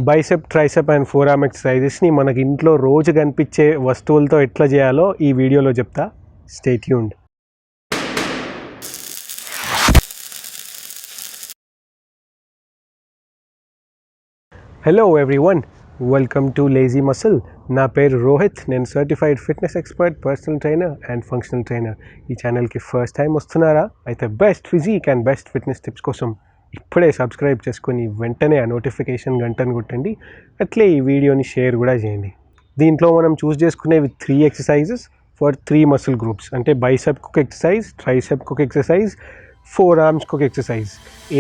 Bicep, tricep and forearm ఎక్సర్సైజెస్ని మనకి ఇంట్లో రోజు కనిపించే వస్తువులతో ఎట్లా చేయాలో ఈ వీడియోలో చెప్తా. Stay tuned. Hello everyone, welcome to LazyMuscle. నా పేరు రోహిత్. నేను certified fitness expert, personal trainer and functional trainer. ఈ ఛానల్కి ఫస్ట్ టైం వస్తున్నారా? అయితే best physique and best fitness tips కోసం ఇప్పుడే సబ్స్క్రైబ్ చేసుకొని వెంటనే ఆ నోటిఫికేషన్ గంటను కొట్టండి. అట్లే ఈ వీడియోని షేర్ కూడా చేయండి. దీంట్లో మనం చూస్ చేసుకునేవి 3 ఎక్సర్సైజెస్ ఫర్ 3 మసిల్ గ్రూప్స్. అంటే బైసెప్కి ఒక ఎక్సర్సైజ్, ట్రైసెప్కి ఒక ఎక్సర్సైజ్, ఫోర్ ఆర్మ్స్కి ఒక ఎక్సర్సైజ్.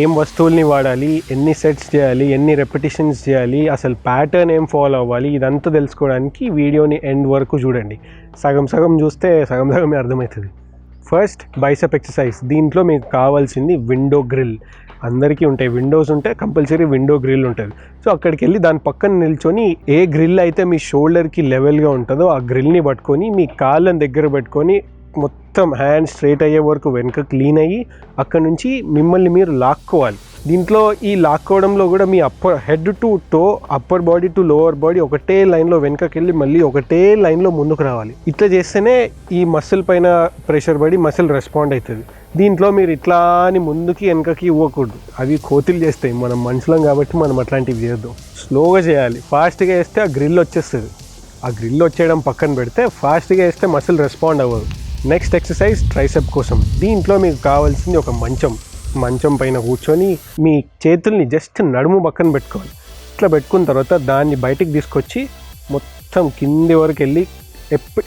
ఏం వస్తువుల్ని వాడాలి, ఎన్ని సెట్స్ చేయాలి, ఎన్ని రెపిటేషన్స్ చేయాలి, అసలు ప్యాటర్న్ ఏం ఫాలో అవ్వాలి, ఇదంతా తెలుసుకోవడానికి వీడియోని ఎండ్ వరకు చూడండి. సగం సగం చూస్తే సగం సగమే అర్థమవుతుంది. First bicep exercise. దీంట్లో మీకు కావాల్సింది విండో గ్రిల్. అందరికీ ఉంటాయి, విండోస్ ఉంటే కంపల్సరీ విండో గ్రిల్ ఉంటుంది. సో అక్కడికి వెళ్ళి దాని పక్కన నిల్చొని ఏ గ్రిల్ అయితే మీ షోల్డర్కి లెవెల్గా ఉంటుందో ఆ గ్రిల్ని పట్టుకొని మీ కాళ్ళని దగ్గర పెట్టుకొని మొత్తం హ్యాండ్ స్ట్రైట్ అయ్యే వరకు వెనక క్లీన్ అయ్యి అక్కడ నుంచి మిమ్మల్ని మీరు లాక్కోవాలి. దీంట్లో ఈ లాక్కోవడంలో కూడా మీ head to toe, upper body to lower body ఒకటే లైన్లో వెనకకి వెళ్ళి మళ్ళీ ఒకటే లైన్లో ముందుకు రావాలి. ఇట్లా చేస్తేనే ఈ మసిల్ పైన ప్రెషర్ పడి మసిల్ రెస్పాండ్ అవుతుంది. దీంట్లో మీరు ఇట్లా అని ముందుకి వెనకకి ఇవ్వకూడదు, అవి కోతులు చేస్తాయి. మనం మనుషులం కాబట్టి మనం అట్లాంటివి చేయొద్దు. స్లోగా చేయాలి. ఫాస్ట్గా వేస్తే ఆ గ్రిల్ వచ్చేస్తుంది. ఆ గ్రిల్ వచ్చేయడం పక్కన పెడితే ఫాస్ట్గా వేస్తే మసిల్ రెస్పాండ్ అవ్వదు. నెక్స్ట్ ఎక్సర్సైజ్ ట్రైసెప్ కోసం. దీంట్లో మీకు కావాల్సింది ఒక మంచం పైన కూర్చొని మీ చేతుల్ని జస్ట్ నడుము పక్కన పెట్టుకోవాలి. ఇట్లా పెట్టుకున్న తర్వాత దాన్ని బయటికి తీసుకొచ్చి మొత్తం కింది వరకు వెళ్ళి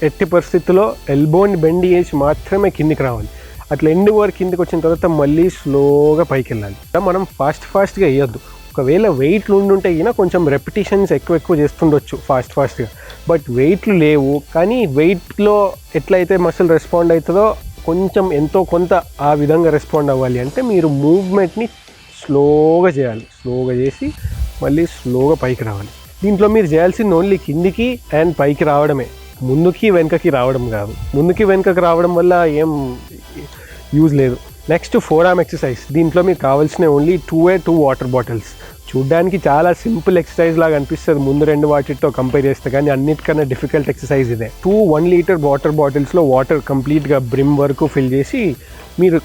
ఎట్టి పరిస్థితుల్లో ఎల్బోని బెండ్ చేసి మాత్రమే కిందికి రావాలి. అట్లా ఎండ్ వరకు కిందికి వచ్చిన తర్వాత మళ్ళీ స్లోగా పైకి వెళ్ళాలి. మనం ఫాస్ట్గా వేయొద్దు. ఒకవేళ వెయిట్లు ఉండుంటే అయినా కొంచెం రెపిటేషన్స్ ఎక్కువ చేస్తుండొచ్చు ఫాస్ట్గా. బట్ వెయిట్లు లేవు, కానీ వెయిట్లో ఎట్లయితే మసిల్ రెస్పాండ్ అవుతుందో కొంచెం ఎంతో కొంత ఆ విధంగా రెస్పాండ్ అవ్వాలి అంటే మీరు మూవ్మెంట్ని స్లోగా చేయాలి. స్లోగా చేసి మళ్ళీ స్లోగా పైకి రావాలి. దీంట్లో మీరు చేయాల్సింది ఓన్లీ కిందికి అండ్ పైకి రావడమే, ముందుకి వెనకకి రావడం కాదు. ముందుకి వెనకకి రావడం వల్ల ఏం యూజ్ లేదు. Next four arm exercise. దీంట్లో మీకు కావాల్సిన ఓన్లీ 2 వాటర్ బాటిల్స్. చూడ్డానికి చాలా సింపుల్ ఎక్సర్సైజ్ లాగా అనిపిస్తుంది ముందు 2 వాటితో కంపేర్ చేస్తే, కానీ అన్నిటికన్నా డిఫికల్ట్ ఎక్సర్సైజ్ ఇదే. 1 లీటర్ వాటర్ బాటిల్స్లో వాటర్ కంప్లీట్గా బ్రిమ్ వరకు ఫిల్ చేసి మీరు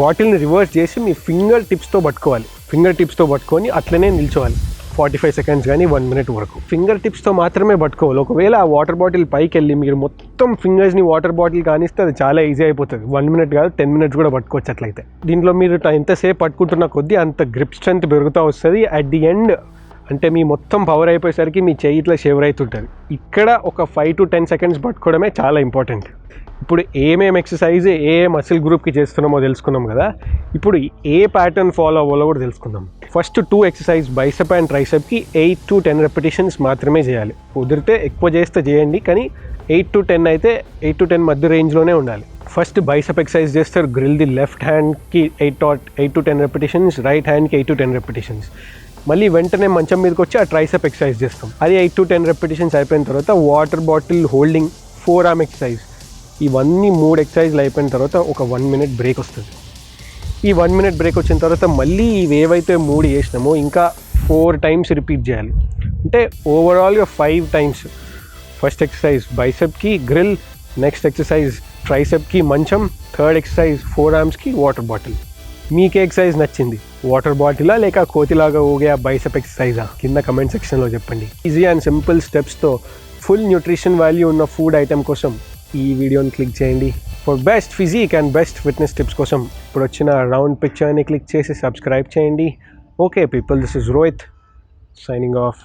బాటిల్ని రివర్స్ చేసి మీ ఫింగర్ టిప్స్తో పట్టుకోవాలి. ఫింగర్ టిప్స్తో పట్టుకొని అట్లనే నిల్చోవాలి 45 సెకండ్స్ కానీ 1 మినిట్ వరకు. ఫింగర్ టిప్స్తో మాత్రమే పట్టుకోవాలి. ఒకవేళ ఆ వాటర్ బాటిల్ పైకి వెళ్ళి మీరు మొత్తం ఫింగర్స్ని వాటర్ బాటిల్ కానిస్తే అది చాలా ఈజీ అయిపోతుంది. 1 మినిట్ కాదు 10 మినిట్స్ కూడా పట్టుకోవచ్చు అట్లయితే. దీంట్లో మీరు ఎంతసేపు పట్టుకుంటున్న కొద్దీ అంత గ్రిప్ స్ట్రెంత్ పెరుగుతూ వస్తుంది. అట్ ది ఎండ్ అంటే మీ మొత్తం పవర్ అయిపోయేసరికి మీ చెయ్యి ఇట్లా షేవర్ అవుతుంటుంది. ఇక్కడ ఒక 5 to 10 సెకండ్స్ పట్టుకోవడమే చాలా ఇంపార్టెంట్. ఇప్పుడు ఏమేమి ఎక్సర్సైజ్ ఏ మసిల్ గ్రూప్కి చేస్తున్నామో తెలుసుకున్నాం కదా. ఇప్పుడు ఏ ప్యాటర్న్ ఫాలో అవ్వాలో కూడా తెలుసుకుందాం. ఫస్ట్ 2 ఎక్సర్సైజ్ బైసెప్ అండ్ ట్రైసెప్కి 8 to 10 రెపిటేషన్స్ మాత్రమే చేయాలి. కుదిరితే ఎక్కువ చేస్తే చేయండి, కానీ 8 to 10 అయితే 8 to 10 మధ్య రేంజ్లోనే ఉండాలి. ఫస్ట్ బైసెప్ ఎక్సర్సైజ్ చేస్తారు. గ్రిల్ ది లెఫ్ట్ హ్యాండ్కి 8 to 10 రెపిటేషన్స్, రైట్ హ్యాండ్కి 8 to 10 రెపిటేషన్స్. మళ్ళీ వెంటనే మంచం మీదకి వచ్చి ఆ ట్రైసెప్ ఎక్సర్సైజ్ చేస్తాం. అది 8 to 10 రెపిటేషన్స్ అయిపోయిన తర్వాత water bottle holding, four arm exercise. ఇవన్నీ 3 ఎక్సర్సైజ్లు అయిపోయిన తర్వాత ఒక 1 మినిట్ బ్రేక్ వస్తుంది. ఈ 1 మినిట్ బ్రేక్ వచ్చిన తర్వాత మళ్ళీ ఇవేవైతే 3 చేసినామో ఇంకా 4 టైమ్స్ రిపీట్ చేయాలి. అంటే ఓవరాల్గా 5 టైమ్స్. ఫస్ట్ ఎక్సర్సైజ్ బైసెప్కి గ్రిల్, నెక్స్ట్ ఎక్సర్సైజ్ ట్రైసెప్కి మంచం, థర్డ్ ఎక్సర్సైజ్ ఫోర్ ఆర్మ్స్కి వాటర్ బాటిల్. మీకే ఎక్సర్సైజ్ నచ్చింది? వాటర్ బాటిలా లేక కోతిలాగా ఊగే బైసెప్ ఎక్సర్సైజా? కింద కమెంట్ సెక్షన్లో చెప్పండి. ఈజీ అండ్ సింపుల్ స్టెప్స్తో ఫుల్ న్యూట్రిషన్ వాల్యూ ఉన్న ఫుడ్ ఐటెం కోసం ఈ వీడియోని క్లిక్ చేయండి. For best physique and best fitness tips కోసం ఇప్పుడు వచ్చిన రౌండ్ పిక్చర్ని క్లిక్ చేసి సబ్స్క్రైబ్ చేయండి. Okay people, this is Rohit signing off.